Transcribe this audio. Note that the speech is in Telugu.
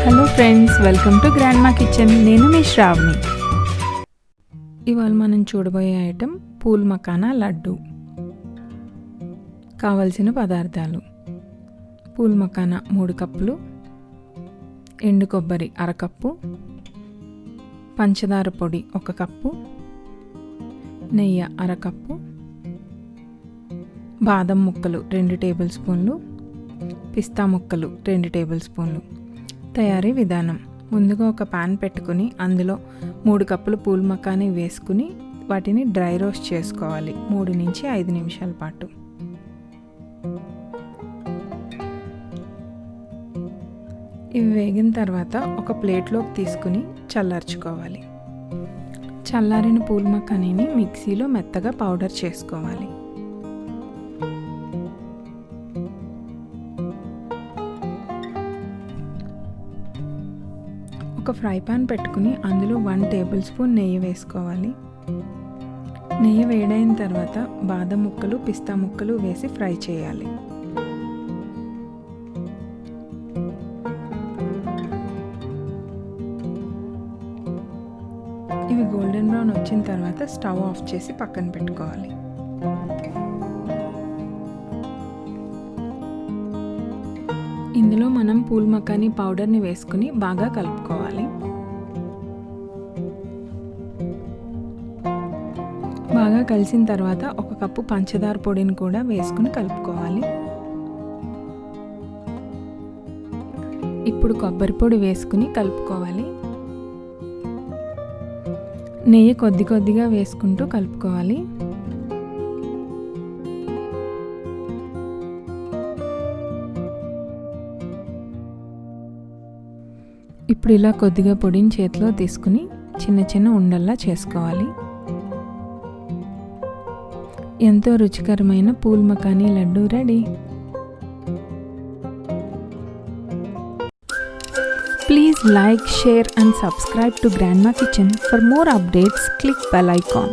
Hello friends, welcome to grandma kitchen. నేను మీ శ్రావణి. ఇవాళ మనం చూడబోయే ఐటెం పూల్ మఖానా లడ్డు. కావలసిన పదార్థాలు: పూల్ మఖానా 3 కప్పులు, ఎండు కొబ్బరి 1/2 కప్పు, పంచదార పొడి 1 కప్పు, నెయ్యి 1/2 కప్పు, బాదం ముక్కలు 2 టేబుల్ స్పూన్లు, పిస్తా ముక్కలు 2 టేబుల్ స్పూన్లు. తయారీ విధానం: ముందుగా ఒక పాన్ పెట్టుకుని అందులో 3 కప్పులు పూల్ మఖానీ వేసుకుని వాటిని డ్రై రోస్ట్ చేసుకోవాలి 3 నుంచి 5 నిమిషాల పాటు. ఇవి వేగిన తర్వాత ఒక ప్లేట్లోకి తీసుకుని చల్లార్చుకోవాలి. చల్లారిన పూల్ మఖానీని మిక్సీలో మెత్తగా పౌడర్ చేసుకోవాలి. ఒక ఫ్రై పాన్ పెట్టుకుని అందులో 1 టేబుల్ స్పూన్ నెయ్యి వేసుకోవాలి. నెయ్యి వేడైన తర్వాత బాదం ముక్కలు, పిస్తా ముక్కలు వేసి ఫ్రై చేయాలి. ఇవి గోల్డెన్ బ్రౌన్ వచ్చిన తర్వాత స్టవ్ ఆఫ్ చేసి పక్కన పెట్టుకోవాలి. ఇందులో మనం పూల్ మఖానీ పౌడర్ని వేసుకుని బాగా కలుపుకోవాలి. బాగా కలిసిన తర్వాత 1 కప్పు పంచదార పొడిని కూడా వేసుకుని కలుపుకోవాలి. ఇప్పుడు కొబ్బరి పొడి వేసుకుని కలుపుకోవాలి. నెయ్యి కొద్ది కొద్దిగా వేసుకుంటూ కలుపుకోవాలి. ఇప్పుడు ఇలా కొద్దిగా పొడిని చేతిలో తీసుకుని చిన్న చిన్న ఉండల్లా చేసుకోవాలి. ఎంతో రుచికరమైన pool makhani laddu ready. Please like, share and subscribe to Grandma Kitchen. For more updates, click bell icon.